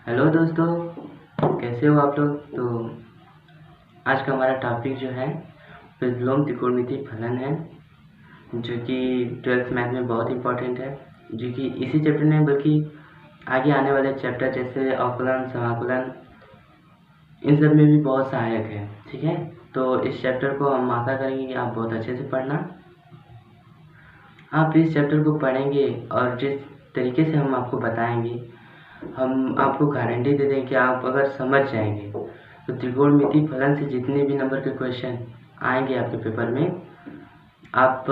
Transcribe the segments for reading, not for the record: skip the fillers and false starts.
Hello दोस्तों, कैसे हो आप लोग। तो आज का हमारा टॉपिक जो है विलोम त्रिकोणमितीय फलन है, जो कि 12th मैथ में बहुत इंपॉर्टेंट है, जो कि इसी चैप्टर में बल्कि आगे आने वाले चैप्टर जैसे अवकलन, समाकलन, इन सब में भी बहुत सहायक है। ठीक है, तो इस चैप्टर को हम आशा करेंगे कि आप बहुत अच्छे से पढ़ना। आप इस चैप्टर को पढ़ेंगे और जिस तरीके से हम आपको बताएंगे, हम आपको गारंटी दे दें कि आप अगर समझ जाएंगे तो त्रिकोणमितीय फलन से जितने भी नंबर के क्वेश्चन आएंगे आपके पेपर में, आप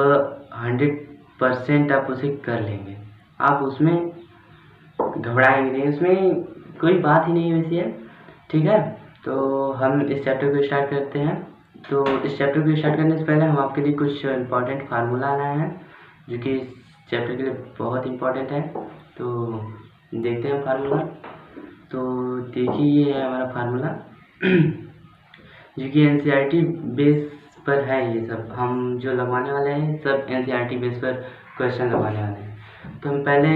100% आप उसे कर लेंगे। आप उसमें घबराएंगे नहीं, उसमें कोई बात ही नहीं वैसी है। ठीक है, तो हम इस चैप्टर को स्टार्ट करते हैं। तो इस चैप्टर को स्टार्ट करने से पहले हम आपके लिए कुछ इम्पॉर्टेंट फार्मूला लाए हैं, जो कि इस चैप्टर के लिए बहुत इम्पॉर्टेंट है। तो देखते हैं फार्मूला। तो देखिए, ये है हमारा फार्मूला जो कि एनसीईआरटी बेस पर है। ये सब हम जो लगवाने वाले हैं सब एनसीईआरटी बेस पर क्वेश्चन लगवाने वाले हैं। तो हम पहले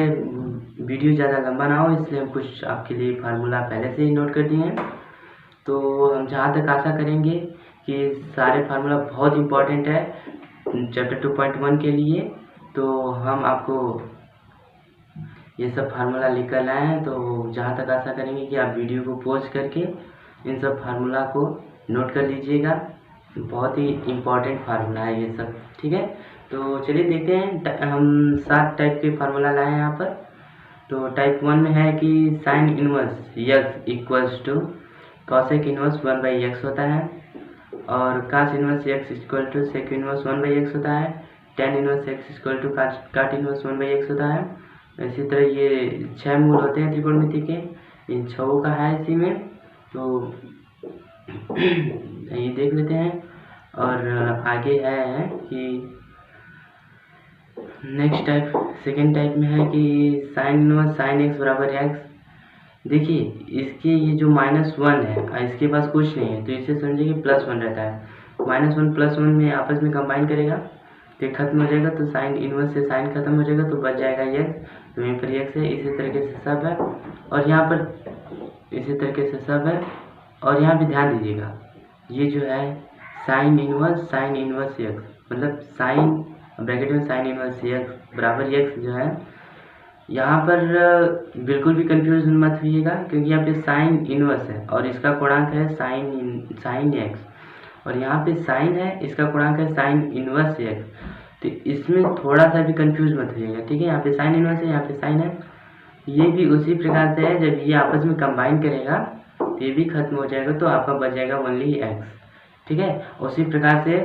वीडियो ज़्यादा लंबा ना हो, इसलिए हम कुछ आपके लिए फार्मूला पहले से ही नोट कर दिए हैं। तो हम जहाँ तक आशा करेंगे कि सारे फार्मूला बहुत इम्पॉर्टेंट है चैप्टर 2.1 के लिए, तो हम आपको ये सब फार्मूला लिख कर लाए हैं। तो जहाँ तक आशा करेंगे कि आप वीडियो को पॉज करके इन सब फार्मूला को नोट कर लीजिएगा। बहुत ही इम्पॉर्टेंट फार्मूला है ये सब। ठीक है, तो चलिए देखते हैं। हम 7 टाइप के फार्मूला लाए हैं यहाँ पर। तो टाइप 1 में है कि sine inverse x equals to cosec inverse 1/x होता है, और cos inverse x equal to sec inverse 1/x होता है, tan inverse x equal to cot inverse 1/x होता है। इसी तरह ये 6 मूल होते हैं त्रिकोणमिति के, इन 6 का है इसी में। तो ये देख लेते हैं। और आगे है कि नेक्स्ट टाइप, सेकेंड टाइप में है कि साइन इनवर्स साइन x बराबर x। देखिए, इसके ये जो -1 है और इसके पास कुछ नहीं है, तो इसे समझिए कि +1 रहता है। -1 +1 में आपस में कंबाइन करेगा तो खत्म हो जाएगा। तो साइन इनवर्स से साइन खत्म हो जाएगा, तो बच जाएगा x। तो यहीं पर x है। इसी तरीके से सब है, और यहाँ पर इसी तरीके से सब है। और यहाँ पे ध्यान दीजिएगा, ये जो है साइन इनवर्स x, मतलब साइन ब्रैकेट में साइन इनवर्स x बराबर x जो है, यहाँ पर बिल्कुल भी कंफ्यूज मत होइएगा, क्योंकि यहाँ पे साइन इनवर्स है और इसका कोणांक है साइन x, और यहाँ पे साइन है, इसका कोणांक है साइन इनवर्स x। तो इसमें थोड़ा सा भी कंफ्यूज मत होइएगा। ठीक है, यहाँ पे साइन इनवर्स है, यहाँ पे साइन है। ये भी उसी प्रकार से है, जब ये आपस में कंबाइन करेगा तो ये भी खत्म हो जाएगा, तो आपका बच जाएगा ओनली x। ठीक है, उसी प्रकार से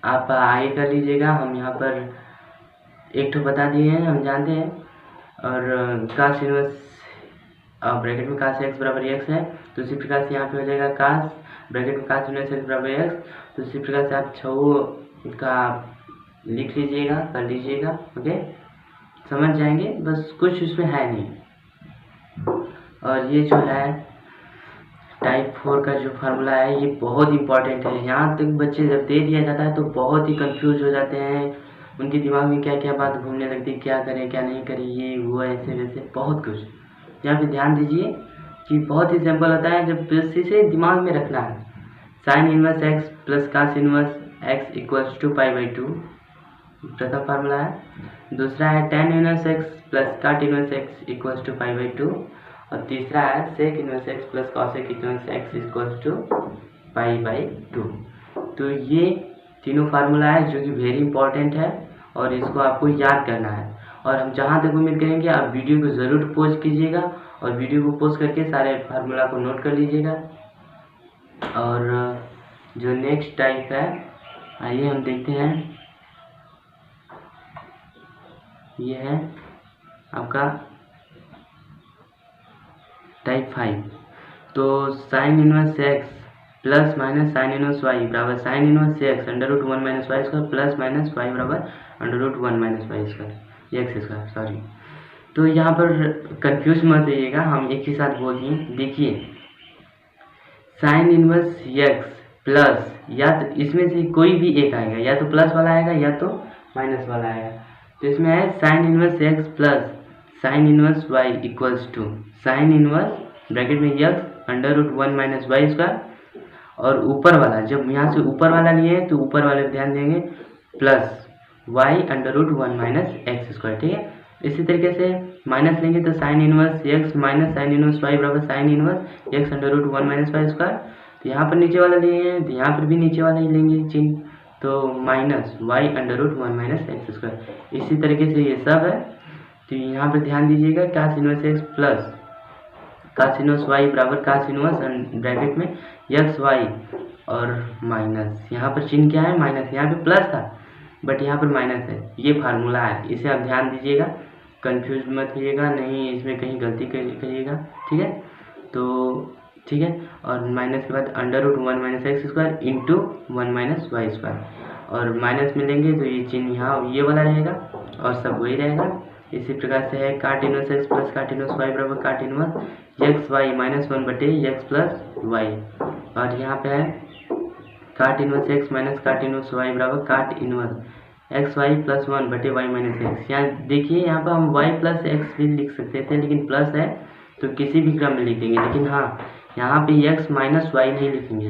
आप आगे कर लीजिएगा। हम यहाँ पर एक तो बता दिए हैं, हम जानते हैं। और कास इनवर्स ब्रैकेट में कास x बराबर x है, तो उसी प्रकार से यहाँ पे हो जाएगा कास ब्रैकेट में कास इनवर्स x बराबर x। तो उसी प्रकार से आप 6 का लिख लीजिएगा, कर लीजिएगा। ओके, समझ जाएंगे, बस कुछ उसमें है नहीं। और ये जो है टाइप 4 का जो फार्मूला है, ये बहुत इंपॉर्टेंट है। यहाँ तक बच्चे जब दे दिया जाता है तो बहुत ही कंफ्यूज हो जाते हैं, उनके दिमाग में क्या क्या बात घूमने लगती है, क्या करें क्या नहीं करें, ये वो ऐसे वैसे बहुत कुछ। यहाँ पे ध्यान दीजिए कि बहुत ही सिंपल होता है, जब इसे दिमाग में रखना है। Sine inverse x plus cos inverse x equals to π/2 प्रथम फार्मूला है। दूसरा है tan inverse x plus cot inverse x equals to π/2, और तीसरा है sec inverse x plus cosec inverse x equals to π/2। तो ये तीनों फार्मूला है जो कि वेरी इंपॉर्टेंट है, और इसको आपको याद करना है। और हम जहाँ तक उम्मीद करेंगे आप वीडियो को ज़रूर पॉज कीजिएगा, और वीडियो को पॉज करके सारे फार्मूला को नोट कर लीजिएगा। और जो नेक्स्ट टाइप है, आइए हम देखते हैं। ये है आपका टाइप 5। तो sine inverse x plus minus sine inverse y बराबर sine inverse x √1 - y² plus minus y बराबर √1 - y² x², सॉरी। तो यहाँ पर कंफ्यूज मत होइएगा, हम एक ही साथ बोल दिए। देखिए, साइन इनवर्स x प्लस, या तो इसमें से कोई भी एक आएगा, या तो प्लस वाला आएगा या तो माइनस वाला आएगा। तो इसमें है sine inverse x plus sine inverse y equals to sine inverse bracket में x under root 1 minus Y square, और ऊपर वाला जब यहाँ से ऊपर वाला लिए तो ऊपर वाले पे ध्यान देंगे plus y under root 1 minus x square. ठीक है, इसी तरीके से माइनस लेंगे तो sine inverse x minus sine inverse y बराबर sine inverse x under root 1 minus Y square. तो यहाँ पर नीचे वाला लिए हैं तो यहाँ पर भी नीचे वाला ही लेंगे चिन्ह, तो minus Y under root 1 minus x square. इसी तरीके से ये सब है, तो यहाँ पर ध्यान दीजिएगा cos inverse x plus cos inverse y बराबर कास इनवर्स ब्रैकेट में एक्स वाई और माइनस यहाँ पर चिन्ह क्या है माइनस, यहाँ पे प्लस था बट यहाँ पर माइनस है, ये फार्मूला है, इसे आप ध्यान दीजिएगा, कंफ्यूज मत होइएगा, नहीं इसमें कहीं गलती करिएगा। ठीक है, तो ठीक है, और माइनस के बाद under root 1 minus x square into 1 minus Y square, और माइनस में लेंगे तो ये चिन्ह यहाँ ये वाला रहेगा और सब वही रहेगा। इसी प्रकार से है cot inverse x plus cot inverse y बराबर काट इनवर्स एक्स वाई माइनस 1 बटे एक्स प्लस वाई, और यहाँ पे है cot inverse x minus cot inverse y बराबर काट इनवर्स एक्स वाई प्लस 1 बटे वाई माइनस एक्स। यहाँ देखिए यहाँ पर हम वाई प्लस एक्स भी लिख सकते थे, लेकिन प्लस है तो किसी भी क्रम में लिख देंगे, लेकिन हाँ यहाँ पे एक्स माइनस वाई नहीं लिखेंगे,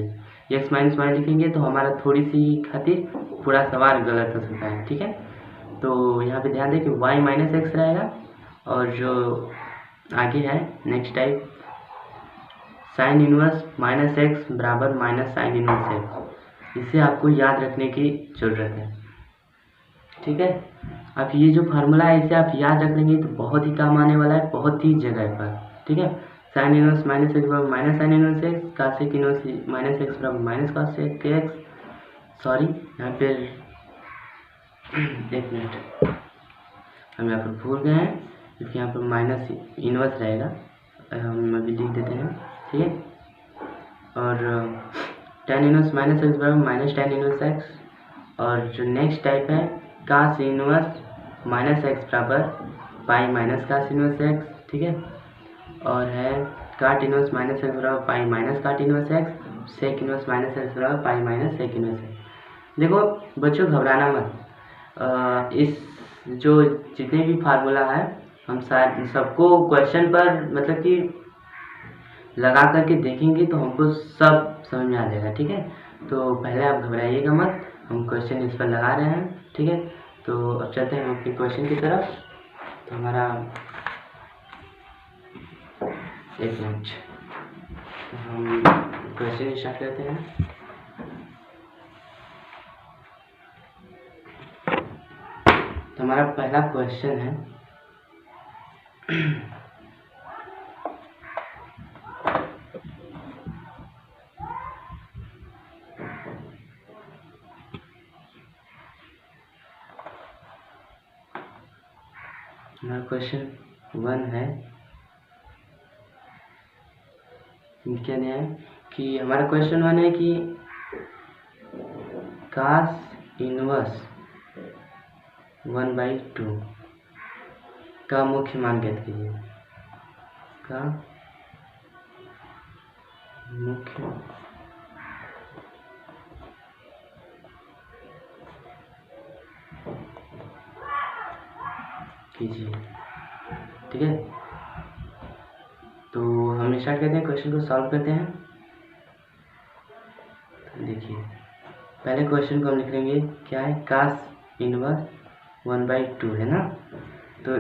एक्स माइनस वाई लिखेंगे तो हमारा थोड़ी सी खातिर पूरा सवाल गलत हो सकता है। ठीक है, तो यहाँ पे ध्यान दें कि वाई माइनस एक्स रहेगा, और जो आगे है next type sign inverse minus x बराबर माइनस साइन इनवर्स एक्स, इसे आपको याद रखने की ज़रूरत है। ठीक है, अब ये जो फार्मूला है इसे आप याद रख लेंगे तो बहुत ही काम आने वाला है, बहुत ही जगह पर। ठीक है, साइन इनवर्स माइनस एक्स बराबर minus sine inverse x, cosec inverse minus x बराबर माइनस कासेक एक्स। सॉरी यहाँ पे एक मिनट हम यहाँ पर भूल गए हैं, क्योंकि यहाँ पर माइनस इनवर्स रहेगा, हम अभी लिख देते हैं। ठीक है, और टेन इनवर्स माइनस एक्स बराबर माइनस टेन इनवर्स एक्स, और जो नेक्स्ट टाइप है कास इनवर्स माइनस एक्स बराबर pi minus cos inverse x. ठीक है, और है काट इनवर्स माइनस एक्स बराबर pi minus cot inverse x, sec inverse minus x बराबर pi minus sec inverse x. देखो बच्चों घबराना मत, इस जो जितने भी फार्मूला है हम शायद सबको क्वेश्चन पर मतलब कि लगा करके देखेंगे तो हमको सब समझ में आ जाएगा। ठीक है, तो पहले आप घबराइएगा मत, हम क्वेश्चन इस पर लगा रहे हैं। ठीक है, तो अब चलते हैं हम अपने क्वेश्चन की तरफ। तो हमारा एक मिनट हम क्वेश्चन स्टार्ट करते हैं। तो हमारा पहला क्वेश्चन है हमारा क्वेश्चन 1 है, क्या है कि हमारा क्वेश्चन 1 है कि कास इनवर्स 1/2 का मुख्य मान ज्ञात कीजिए, का मुख्य कीजिए। ठीक है, तो हम स्टार्ट करते हैं, क्वेश्चन को सॉल्व करते हैं। तो देखिए पहले क्वेश्चन को हम लिख लेंगे, क्या है कास इनवर्स 1/2 है ना, तो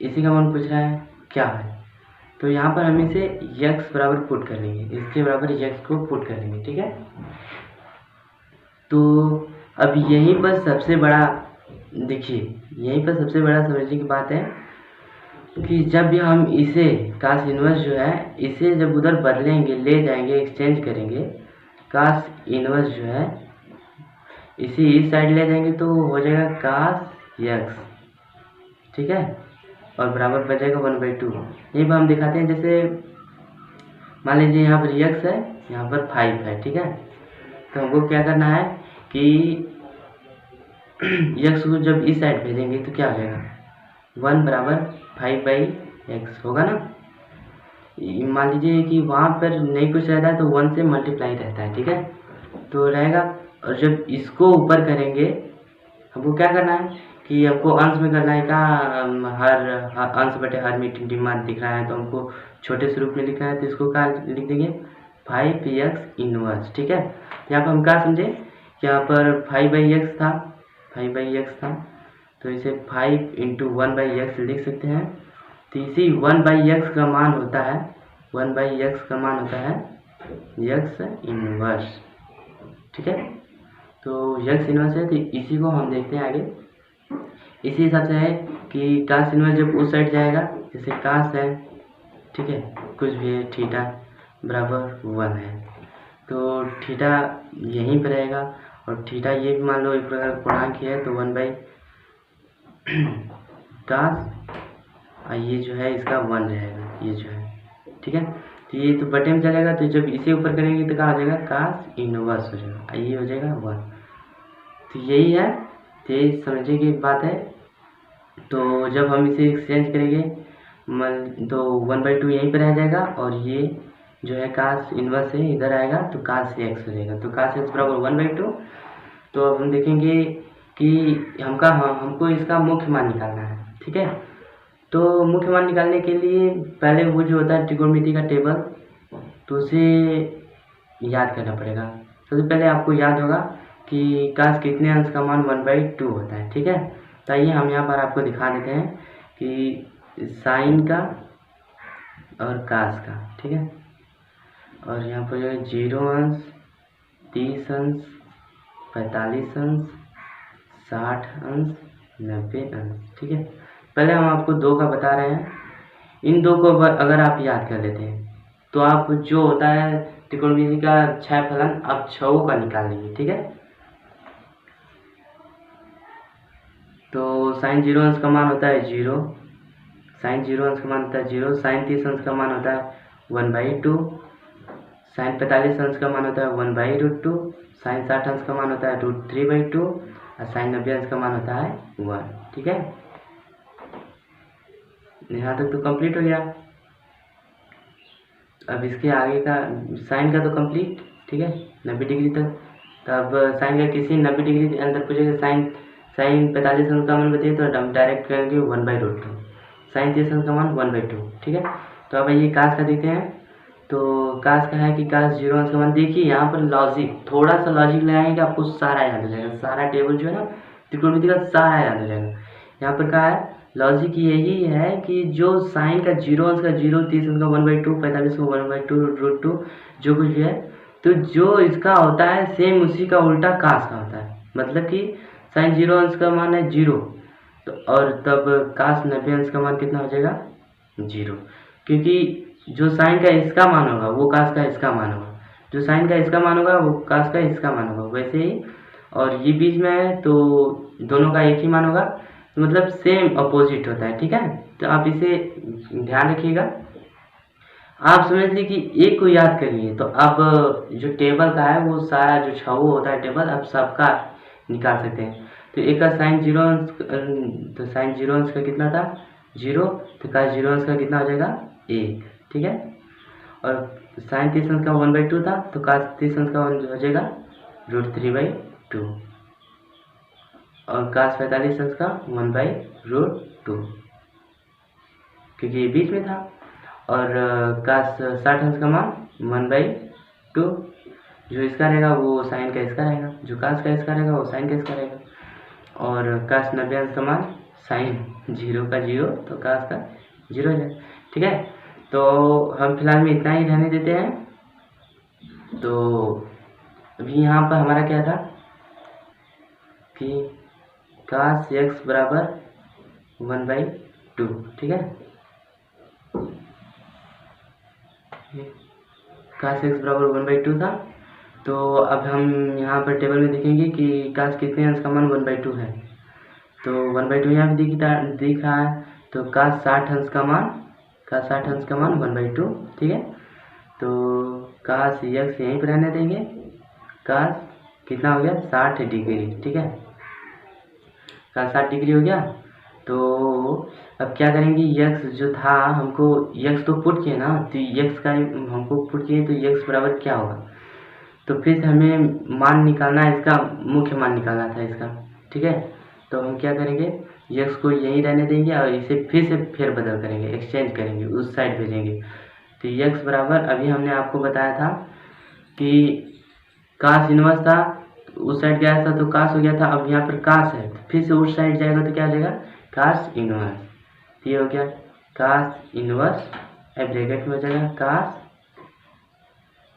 इसी का मान पूछ रहा है क्या है, तो यहाँ पर हम इसे x बराबर पुट कर लेंगे, इसके बराबर x को पुट कर लेंगे। ठीक है, तो अब यहीं पर सबसे बड़ा देखिए, यहीं पर सबसे बड़ा समझने की बात है कि जब भी हम इसे कास इनवर्स जो है इसे जब उधर बदलेंगे, ले जाएंगे, एक्सचेंज करेंगे, कास इनवर्स जो है इसी इस साइड ले जाएंगे तो हो जाएगा कास x। ठीक है, और बराबर बचेगा 1/2। यही पर हम दिखाते हैं, जैसे मान लीजिए यहाँ पर x है, यहाँ पर 5 है। ठीक है, तो हमको क्या करना है कि x को जब इस साइड भेजेंगे तो क्या हो जाएगा 1 बराबर 5/x होगा ना। मान लीजिए कि वहाँ पर नहीं कुछ रहता है तो 1 से मल्टीप्लाई रहता है। ठीक है, तो रहेगा, और जब इसको ऊपर करेंगे हमको क्या करना है कि हमको अंश में करना है का हर अंश बटे हर में मान दिख रहा है, तो हमको छोटे स्वरूप में लिखना है, तो इसको क्या लिख देंगे 5x इनवर्स। ठीक है, यहाँ पर हम क्या समझे, यहाँ पर 5/x था, तो इसे 5 × 1/x लिख सकते हैं। तो इसी 1/x का मान होता है 1/x का मान होता है x इनवर्स। ठीक है, तो x इनवर्स है, तो इसी को हम देखते हैं आगे। इसी हिसाब से है कि कास इनवर्स जब उस साइड जाएगा, जैसे कास है, ठीक है, कुछ भी है, थीटा बराबर 1 है, तो थीटा यहीं पर रहेगा, और थीटा ये भी मान लो एक प्रकार पूर्णांक है, तो 1 कास, और ये जो है इसका 1 रहेगा, ये जो है। ठीक है, तो ये तो बटे में चलेगा, तो जब इसे ऊपर करेंगे तो क्या हो जाएगा कास इनवर्स हो जाएगा, ये हो जाएगा 1। तो यही है, तो ये समझने की बात है। तो जब हम इसे एक्सचेंज करेंगे तो 1/2 यहीं पर रह जाएगा, और ये जो है कास इनवर्स है इधर आएगा, तो कास x हो जाएगा, तो कास x बराबर 1/2। तो अब हम देखेंगे कि हमको इसका मुख्य मान निकालना है। ठीक है, तो मुख्य मान निकालने के लिए पहले वो जो होता है त्रिकोणमिति का टेबल, तो उसे याद करना पड़ेगा। सबसे पहले आपको याद होगा कि कास कितने अंश का मान 1/2 होता है। ठीक है, तो आइए हम यहाँ पर आपको दिखा देते हैं कि साइन का और कास का। ठीक है, और यहाँ पर जो है 0 अंश, 30 अंश, 45 अंश, 60 अंश, 90 अंश। ठीक है, पहले हम आपको 2 का बता रहे हैं। इन 2 को अगर आप याद कर लेते हैं तो आप जो होता है त्रिकोणमिति का क्षय फलन आप 6 का निकाल लेंगे। ठीक है, तो साइन 0 अंश का मान होता है 0, साइन 0 अंश का मान होता है 0, साइन 30 अंश का मान होता है 1/2, साइन 45 अंश का मान होता है 1/√2, साइन 60 अंश का मान होता है √3/2, और साइन 90 अंश का मान होता है 1। ठीक है, यहाँ तक तो कंप्लीट हो गया। अब इसके आगे का साइन का तो कंप्लीट। ठीक है, 90 डिग्री तक। तब साइन का किसी 90 डिग्री के अंदर पूछेगा साइन 45 अंश का मान बताइए, तो हम डायरेक्ट करेंगे 1/√2, साइन 30 अंश का मान 1/2। ठीक है, तो अब ये कास का देखते हैं। तो कास का है कि कास 0 अंश का मान, देखिए यहाँ पर लॉजिक, थोड़ा सा लॉजिक लगाएंगे आपको सारा याद हो जाएगा, सारा टेबल जो है ना त्रिकोणमिति का सारा याद हो जाएगा। यहाँ पर क्या है, लॉजिक यही है कि जो साइन का 0 अंश का 0, 30 अंश का 1/2, 45 का 1/2√2 जो कुछ भी है, तो जो इसका होता है सेम उसी का उल्टा कास का होता है। मतलब कि साइन 0 अंश का मान है 0, तो और तब कास 90 अंश का मान कितना हो जाएगा 0, क्योंकि जो साइन का इसका मान होगा वो कास का इसका मान होगा, जो साइन का इसका मान होगा वो कास का इसका मान होगा, वैसे ही। और ये बीच में है तो दोनों का एक ही मान होगा, तो मतलब सेम अपोजिट होता है। ठीक है, तो आप इसे ध्यान रखिएगा। आप समझ लीजिए कि एक को याद करिए, तो अब जो टेबल का है वो सारा जो 6 होता है टेबल, अब सबका निकाल सकते हैं। तो एक का साइन 0 अंश, तो साइन 0 अंश का कितना था 0, तो कास 0 अंश का कितना हो जाएगा 1। ठीक है, और साइन 30 अंश का 1/2 था, तो कास 30 अंश का हो जाएगा √3/2, और कास 45 अंश का 1/√2, क्योंकि ये बीच में था। और कास 60 अंश का मान 1/2, जो इसका रहेगा वो साइन का इसका रहेगा, जो कास का इसका रहेगा वो साइन का इसका रहेगा, और कास 90 अंश का मान साइन 0 का 0, तो कास का 0 हो जाएगा। ठीक है, तो हम फिलहाल में इतना ही रहने देते हैं। तो अभी यहाँ पर हमारा क्या था कि कास x बराबर 1/2। ठीक है, कास x बराबर 1/2 था। तो अब हम यहाँ पर टेबल में देखेंगे कि कास कितने अंश का मान 1/2 है, तो 1/2 यहाँ भी दिख रहा है, तो कास 60 अंश का मान 1/2। ठीक है, तो कास x यहीं पर रहने देंगे, कास कितना हो गया 60 डिग्री। ठीक है, कास 60 डिग्री हो गया। तो अब क्या करेंगे, x जो था हमको x तो पुट किए ना, तो x का हमको पुट किए, तो x बराबर क्या होगा, तो फिर हमें मान निकालना है, इसका मुख्य मान निकालना था इसका। ठीक है, तो हम क्या करेंगे, x को यहीं रहने देंगे और इसे फिर से फेरबदल करेंगे, एक्सचेंज करेंगे, उस साइड भेजेंगे। तो x बराबर अभी हमने आपको बताया था कि कास इनवर्स था, तो उस साइड गया था तो कास हो गया था। अब यहाँ पर कास है, तो फिर से उस साइड जाएगा तो क्या हो जाएगा, कास इनवर्स। ये हो गया कास इनवर्स, ब्रैकेट में हो जाएगा कास,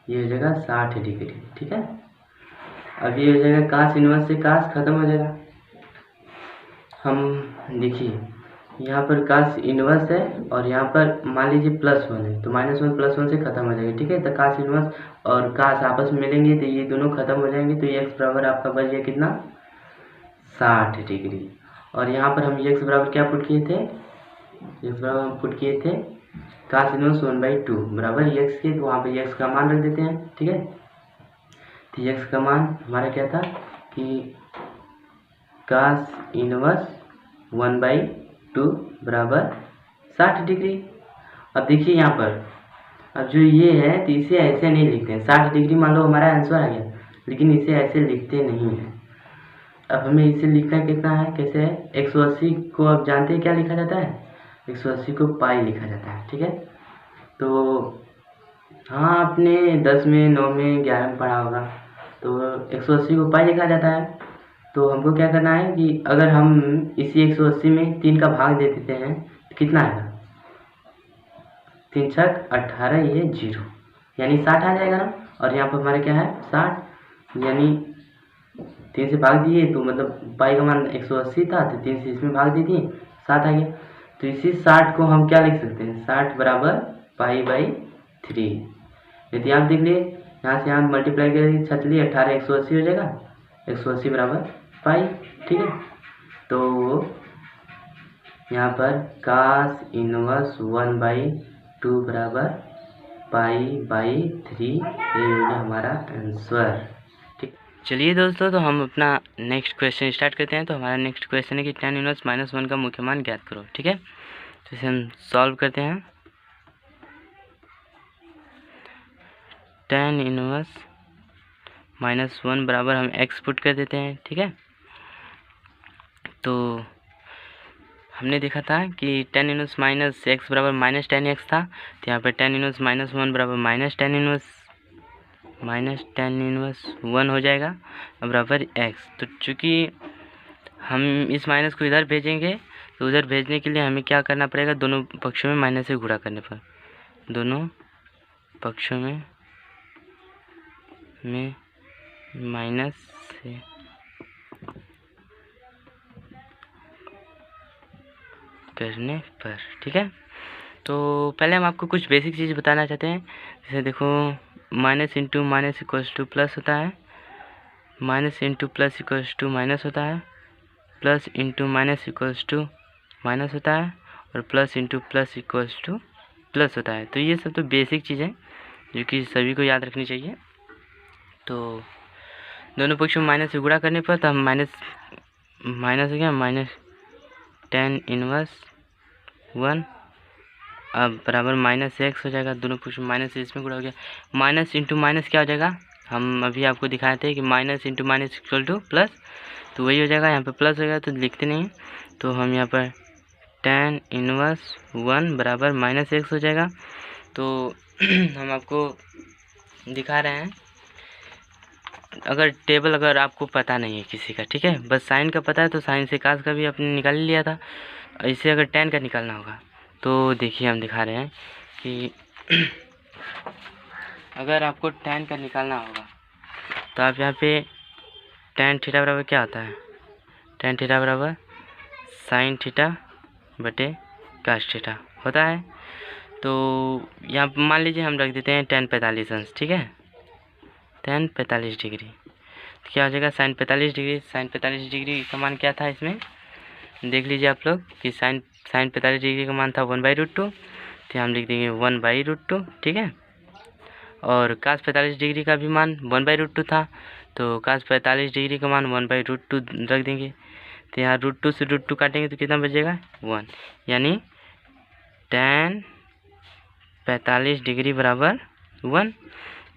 ये हो जाएगा 60 डिग्री। ठीक है, अब ये हो जाएगा कास इनवर्स से कास खत्म हो जाएगा। हम देखिए यहाँ पर कास इनवर्स है और यहाँ पर मान लीजिए +1 है, तो -1 +1 से खत्म हो जाएगी। ठीक है, तो कास इनवर्स और कास आपस में मिलेंगे तो ये दोनों खत्म हो जाएंगे। तो x बराबर आपका बच गया कितना, 60 डिग्री। और यहाँ पर हम x बराबर क्या पुट किए थे, x बराबर हम पुट किए थे कास इनवर्स 1/2 बराबर x के, तो वहाँ पर x का मान रख देते हैं। ठीक है, तो x का मान हमारा क्या था कि कास इनवर्स 1/2 बराबर 60 डिग्री। अब देखिए यहाँ पर, अब जो ये है तो इसे ऐसे नहीं लिखते हैं। 60 डिग्री मान लो हमारा आंसर आ गया, लेकिन इसे ऐसे लिखते नहीं हैं। अब हमें इसे लिखना कितना है, कैसे है, 180 को आप जानते हैं क्या लिखा जाता है, 180 को पाई लिखा जाता है। ठीक है, तो हाँ आपने 10 में, 9 में, 11 में पढ़ा होगा, तो 180 को पाई लिखा जाता है। तो हमको क्या करना है कि अगर हम इसी 180 में 3 का भाग दे देते हैं तो कितना आएगा, 3 छक 18, ये 0 यानी 60 आ जाएगा ना। और यहाँ पर हमारा क्या है 60, यानी 3 से भाग दिए तो मतलब पाई का मान 180 था, तो 3 से इसमें भाग दी थी, 7 आ गया। तो इसी 60 को हम क्या लिख सकते हैं, 60 बराबर पाई/3। यदि आप देख लिए यहाँ से यहाँ मल्टीप्लाई करेंगे, 6 18 180 हो जाएगा, 180 बराबर पाई। ठीक है, तो यहाँ पर कास इनवर्स 1/2 बराबर पाई/3, ये हो गया हमारा आंसर। ठीक, चलिए दोस्तों, तो हम अपना नेक्स्ट क्वेश्चन स्टार्ट करते हैं। तो हमारा नेक्स्ट क्वेश्चन है कि tan इनवर्स -1 का मुख्य मान ज्ञात करो। ठीक है, तो इसे हम सॉल्व करते हैं। tan इनवर्स -1 बराबर हम x पुट कर देते हैं। ठीक है, तो हमने देखा था कि tan इनवर्स -x बराबर -tan x था, तो यहाँ पर tan इनवर्स -1 बराबर -tan इनवर्स 1 हो जाएगा बराबर x। तो चूँकि हम इस माइनस को इधर भेजेंगे, तो उधर भेजने के लिए हमें क्या करना पड़ेगा, दोनों पक्षों में माइनस से गुणा करने पर, दोनों पक्षों में माइनस से करने पर। ठीक है, तो पहले हम आपको कुछ बेसिक चीज़ बताना चाहते हैं। जैसे देखो, minus into minus equals to plus होता है, minus into plus equals to minus होता है, plus into minus equals to minus होता है, और plus into plus equals to plus होता है। तो ये सब तो बेसिक चीज़ है जो कि सभी को याद रखनी चाहिए। तो दोनों पक्षों में माइनस से गुणा करने पर तो हम माइनस हो गया tan इनवर्स 1 अब बराबर -x हो जाएगा। दोनों पक्षों में माइनस से इसमें गुणा हो गया, माइनस इंटू माइनस क्या हो जाएगा, हम अभी आपको दिखाए थे कि minus into minus equal two plus, तो वही हो जाएगा। यहाँ पे प्लस हो गया तो लिखते नहीं, तो हम यहाँ पर tan इनवर्स 1 बराबर -x हो जाएगा। तो हम आपको दिखा रहे हैं, अगर आपको पता नहीं है किसी का, ठीक है, बस साइन का पता है, तो साइन से कास का भी आपने निकाल लिया था। इससे अगर tan का निकालना होगा तो देखिए हम दिखा रहे हैं कि अगर आपको tan का निकालना होगा तो आप यहाँ पे tan थीटा बराबर क्या होता है, tan थीटा बराबर साइन थीटा बटे कास थीटा होता है। तो यहाँ मान लीजिए हम रख देते हैं tan 45 अंश। ठीक है, tan 45 डिग्री, तो क्या हो जाएगा साइन 45 डिग्री। साइन 45 डिग्री का मान क्या था, इसमें देख लीजिए आप लोग कि साइन 45 डिग्री का मान था 1/√2, तो हम लिख देंगे 1/√2। ठीक है, और कास 45 डिग्री का भी मान 1/√2 था, तो कास 45 डिग्री का मान 1/√2 रख देंगे। तो यहाँ √2 से √2 काटेंगे तो कितना बचेगा 1, यानी tan 45 डिग्री बराबर 1।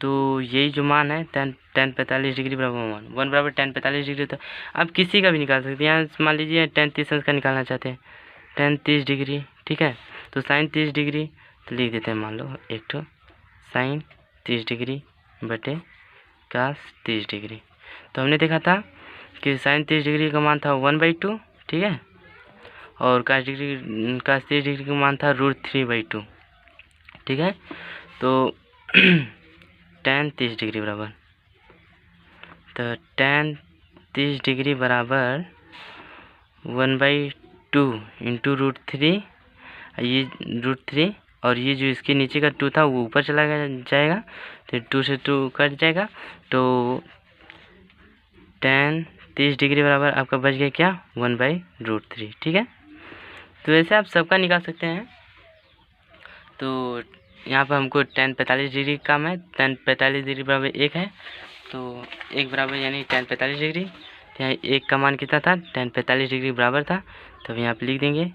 तो यही जो मान है tan 45 डिग्री बराबर 1 बराबर tan 45 डिग्री होता है। आप किसी का भी निकाल सकते हैं। यहाँ मान लीजिए tan 30 का निकालना चाहते हैं, tan 30 डिग्री, ठीक है। तो sin 30 डिग्री तो लिख देते हैं, मान लो एक तो sin 30 डिग्री बटे cos 30 डिग्री। तो हमने देखा था कि sin 30 डिग्री का मान था 1/2, ठीक है, और cos 30 डिग्री का मान था √3/2, ठीक है। तो tan 30 डिग्री बराबर, तो tan 30 डिग्री बराबर 1/2 इंटू √3, ये √3, और ये जो इसके नीचे का 2 था वो ऊपर चला जाएगा, तो 2 से 2 कट जाएगा। तो tan 30 डिग्री बराबर आपका बच गया क्या, 1/√3, ठीक है। तो ऐसे आप सबका निकाल सकते हैं। तो यहाँ पर हमको tan 45 डिग्री काम है, tan 45 डिग्री बराबर 1 है, तो 1 बराबर यानी tan 45 डिग्री। तो यहाँ 1 का मान कितना था, tan 45 डिग्री बराबर था, तो यहाँ पे लिख देंगे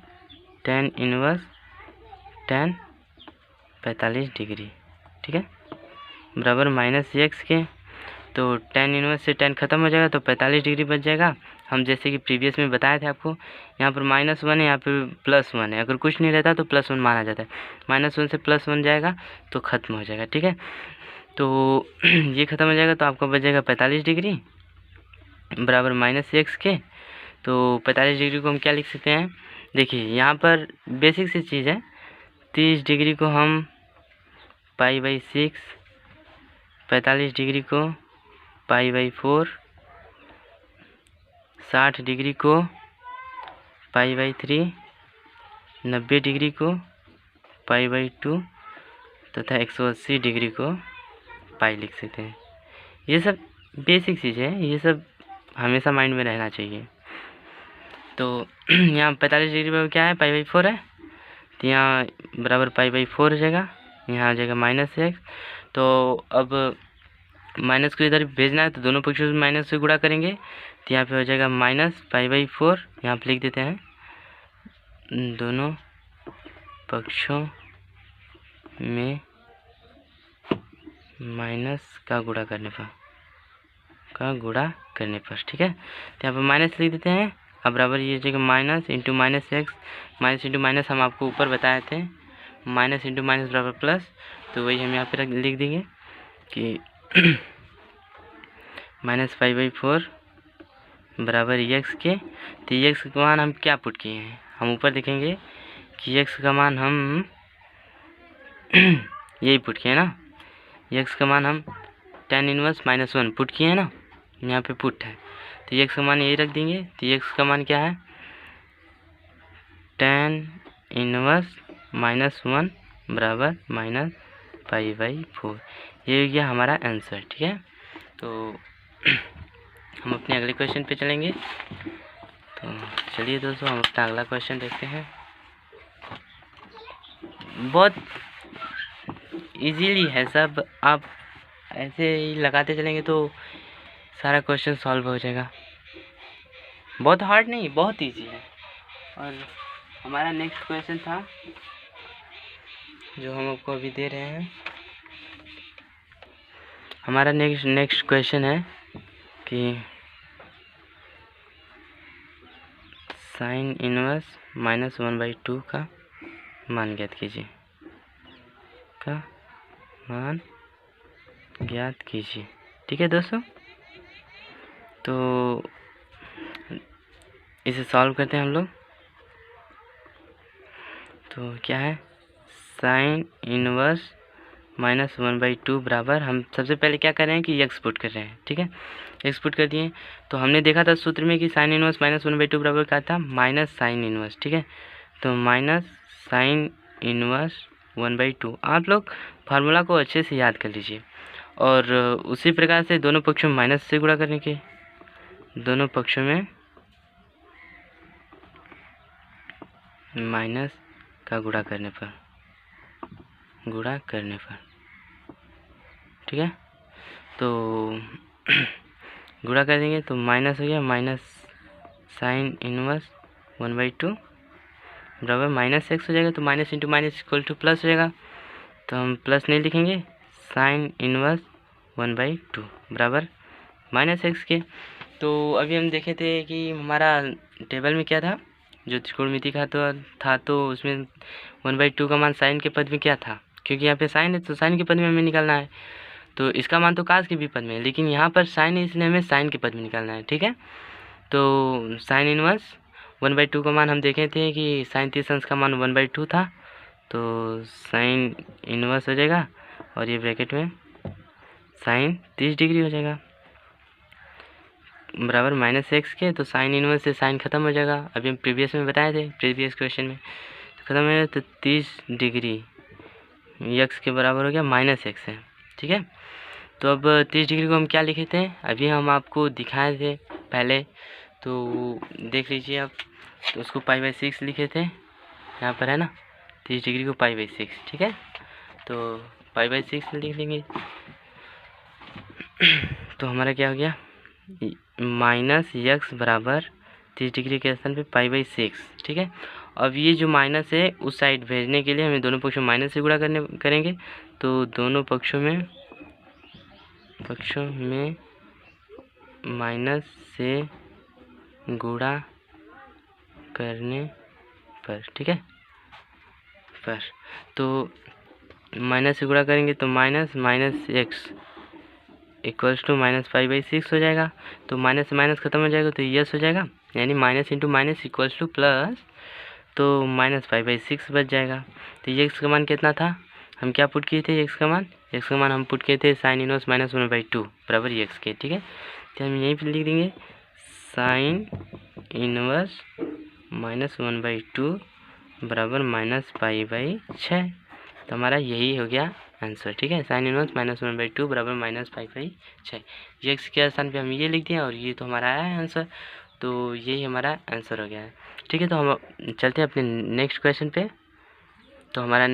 tan इनवर्स tan 45 डिग्री, ठीक है, बराबर -x के। तो tan इनवर्स से tan खत्म हो जाएगा, तो 45 डिग्री बच जाएगा। हम जैसे कि प्रीवियस में बताए थे आपको, यहाँ पर -1 है, यहाँ पे +1 है। अगर कुछ नहीं रहता तो +1 माना जाता है, -1 से +1 जाएगा तो ख़त्म हो जाएगा, ठीक है। तो ये ख़त्म हो जाएगा, तो आपको बच जाएगा 45 डिग्री बराबर -x के। तो 45 डिग्री को हम क्या लिख सकते हैं, देखिए यहाँ पर बेसिक सी चीज़ है। 30 डिग्री को हम π/6, 45 डिग्री को π/4, 60 डिग्री को π/3, 90 डिग्री को π/2 तथा 180 डिग्री को पाई लिख सकते हैं। ये सब बेसिक चीज़ है, ये सब हमेशा माइंड में रहना चाहिए। तो यहाँ 45 डिग्री पर क्या है, π/4 है, तो यहाँ बराबर π/4 हो जाएगा, यहाँ आ जाएगा -x। तो अब माइनस को इधर भेजना है, तो दोनों पक्षों से माइनस से गुणा करेंगे, तो यहाँ पे हो जाएगा -π/4। यहाँ पे लिख देते हैं, दोनों पक्षों में माइनस का गुणा करने पर, ठीक है। तो यहाँ पर माइनस लिख देते हैं। अब बराबर ये जगह minus into -x, minus into minus हम आपको ऊपर बताए थे, माइनस इंटू माइनस बराबर प्लस। तो वही हम यहाँ पे लिख देंगे कि -π/4 बराबर x के। तो x का मान हम क्या पुट किए हैं, हम ऊपर देखेंगे कि x का मान हम यही पुट किए ना, x का मान हम tan इनवर्स -1 पुट किए हैं ना, यहाँ पे पुट है, तो x का मान यही रख देंगे। तो x का मान क्या है, tan इनवर्स -1 बराबर -π/4। ये हो गया हमारा आंसर, ठीक है। तो हम अपने अगले क्वेश्चन पे चलेंगे। तो चलिए दोस्तों, हम अपना अगला क्वेश्चन देखते हैं। बहुत इजीली है सब, आप ऐसे ही लगाते चलेंगे तो सारा क्वेश्चन सॉल्व हो जाएगा। बहुत हार्ड नहीं, बहुत इजी है। और हमारा नेक्स्ट क्वेश्चन था जो हम आपको अभी दे रहे हैं। हमारा नेक्स्ट क्वेश्चन है कि साइन इनवर्स -1/2 का मान ज्ञात कीजिए, ठीक है दोस्तों। तो इसे सॉल्व करते हैं हम लोग। तो क्या है, साइन इनवर्स -1/2 बराबर, हम सबसे पहले क्या कर रहे हैं कि x पुट कर रहे हैं, ठीक है। x पुट कर दिए। तो हमने देखा था सूत्र में कि साइन इनवर्स -1/2 बराबर क्या था, माइनस साइन इनवर्स, ठीक है। तो माइनस साइन इनवर्स 1/2। आप लोग फार्मूला को अच्छे से याद कर लीजिए, और उसी प्रकार से दोनों पक्षों में माइनस से गुणा करने के, दोनों पक्षों में माइनस का गुणा करने पर, ठीक है। तो गुणा कर देंगे तो माइनस हो गया, माइनस साइन इनवर्स 1/2 बराबर -x हो जाएगा। तो - into minus equal two plus हो जाएगा। तो हम प्लस नहीं लिखेंगे, साइन इनवर्स 1/2 बराबर -x के। तो अभी हम देखे थे कि हमारा टेबल में क्या था, जो त्रिकोणमिति का था तो उसमें 1/2 का मान साइन के पद में क्या था, क्योंकि यहाँ पे साइन है तो साइन के पद में हमें निकालना है। तो इसका मान तो कास के भी पद में है, लेकिन यहाँ पर साइन है इसलिए हमें साइन के पद में निकालना है। ठीक है, तो साइन इनवर्स 1/2 का मान हम देखे थे कि साइन 30 अंश का मान 1/2 था, तो साइन इनवर्स हो जाएगा और ये ब्रैकेट में साइन 30 डिग्री हो जाएगा बराबर -x के। तो साइन इनवर्स से साइन खत्म हो जाएगा, अभी हम प्रीवियस में बताए थे, प्रीवियस क्वेश्चन में तो खत्म हो जाएगा। तो 30 डिग्री x के बराबर हो गया -x है। ठीक है, तो अब 30 डिग्री को हम क्या लिखे थे, अभी हम आपको दिखाए थे पहले, तो देख लीजिए आप। तो उसको π/6 लिखे थे, यहाँ पर है ना 30 डिग्री को π/6। ठीक है, तो π/6 लिख लेंगे तो हमारा क्या हो गया, -x बराबर 30 डिग्री के स्थान पे π/6। ठीक है, अब ये जो माइनस है उस साइड भेजने के लिए हमें दोनों पक्षों में माइनस से गुणा करेंगे। तो दोनों पक्षों में माइनस से गुणा करने पर, ठीक है, पर तो माइनस से गुणा करेंगे तो -x इक्वल्स टू -π/6 हो जाएगा। तो माइनस से माइनस खत्म हो जाएगा तो यस हो जाएगा, यानी minus into minus equals to plus, तो -π/6 बच जाएगा। तो ये x का मान कितना था, हम क्या पुट किए थे, x का मान हम पुट किए थे साइन इनवर्स -1/2 बराबर x के। ठीक है, तो हम यहीं पर लिख देंगे साइन इनवर्स -1/2 बराबर -π/6। तो हमारा यही हो गया आंसर। ठीक है, साइन इनवर्स -1/2 बराबर -π/6। ये x के स्थान पे हम ये लिख दिए और ये तो हमारा आया है आंसर, तो यही हमारा आंसर हो गया है। ठीक है, तो हम चलते हैं अपने नेक्स्ट क्वेश्चन पे। तो हमारा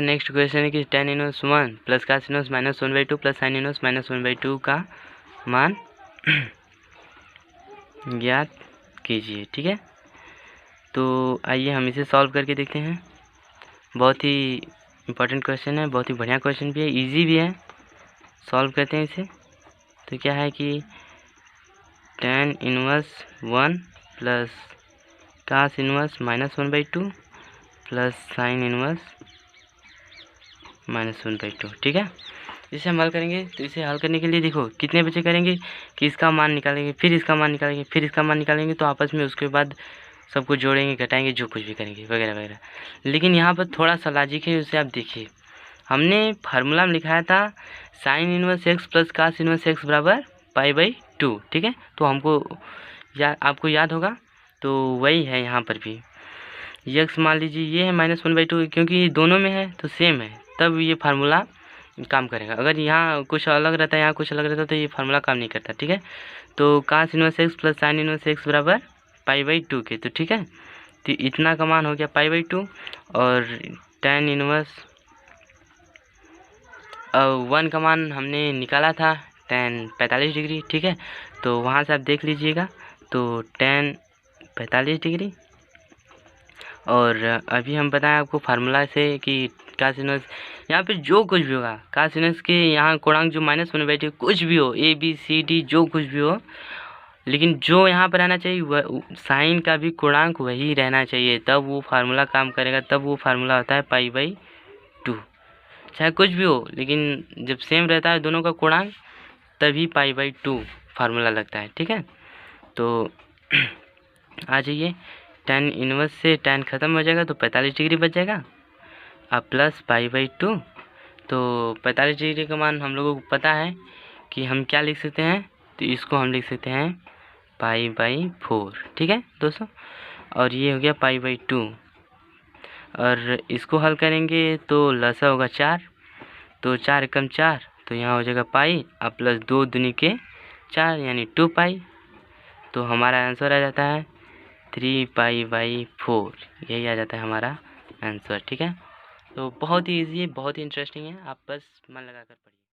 नेक्स्ट क्वेश्चन है कि tan inverse 1 plus cos inverse -1/2 plus sine inverse -1/2 का मान ज्ञात कीजिए। ठीक है, तो आइए हम इसे सॉल्व करके देखते हैं। बहुत ही इम्पोर्टेंट क्वेश्चन है, बहुत ही बढ़िया क्वेश्चन भी है, इजी भी है। सॉल्व करते हैं इसे। तो क्या है कि tan inverse 1 plus cos inverse -1/2 plus sine inverse -1/2। ठीक है, इसे हम हल करेंगे। तो इसे हल करने के लिए देखो कितने बचे करेंगे कि इसका मान निकालेंगे, फिर इसका मान निकालेंगे, फिर इसका मान निकालेंगे, तो आपस में उसके बाद सबको जोड़ेंगे, घटाएंगे, जो कुछ भी करेंगे वगैरह वगैरह। लेकिन यहाँ पर थोड़ा सा लॉजिक है, उसे आप देखिए। हमने फार्मूला में लिखाया था sign inverse x plus cos inverse x बराबर π/2। ठीक है, तो हमको आपको याद होगा, तो वही है यहाँ पर भी। x मान लीजिए ये है -1/2, क्योंकि दोनों में है तो सेम है, तब ये फार्मूला काम करेगा। अगर यहाँ कुछ अलग रहता है, यहाँ कुछ अलग रहता है, तो ये फार्मूला काम नहीं करता। ठीक है, तो cos inverse x plus sine inverse x बराबर π/2 के। तो ठीक है, तो इतना का मान हो गया π/2 और tan इनवर्स 1 का मान हमने निकाला था tan 45 डिग्री। ठीक है, तो वहाँ से आप देख लीजिएगा, तो tan 45 डिग्री। और अभी हम बताएं आपको फार्मूला से कि cos इनवर्स यहाँ पे जो कुछ भी होगा, cos इनवर्स के यहाँ कोणांक जो -1/2 कुछ भी हो, A B C D जो कुछ भी हो, लेकिन जो यहाँ पर रहना चाहिए वह साइन का भी कोणांक वही रहना चाहिए, तब वो फार्मूला काम करेगा, तब वो फार्मूला होता है π/2। चाहे कुछ भी हो, लेकिन जब सेम रहता है दोनों का कोणांक तभी π/2 फार्मूला लगता है। ठीक है, तो आ जाइए, tan इनवर्स से tan खत्म हो जाएगा तो 45 डिग्री बच जाएगा, अब प्लस π/2। तो 45 डिग्री का मान हम लोगों को पता है कि हम क्या लिख सकते हैं, तो इसको हम लिख सकते हैं π/4। ठीक है दोस्तों, और ये हो गया π/2, और इसको हल करेंगे तो लसा होगा 4, तो 4 एकम 4, तो यहाँ हो जाएगा पाई, अब प्लस 2 दूनी के 4 यानी 2π। तो हमारा आंसर आ जाता है 3π/4, यही आ जाता है हमारा आंसर। ठीक है, तो बहुत ही ईजी है, बहुत ही इंटरेस्टिंग है, आप बस मन लगा कर पढ़िए।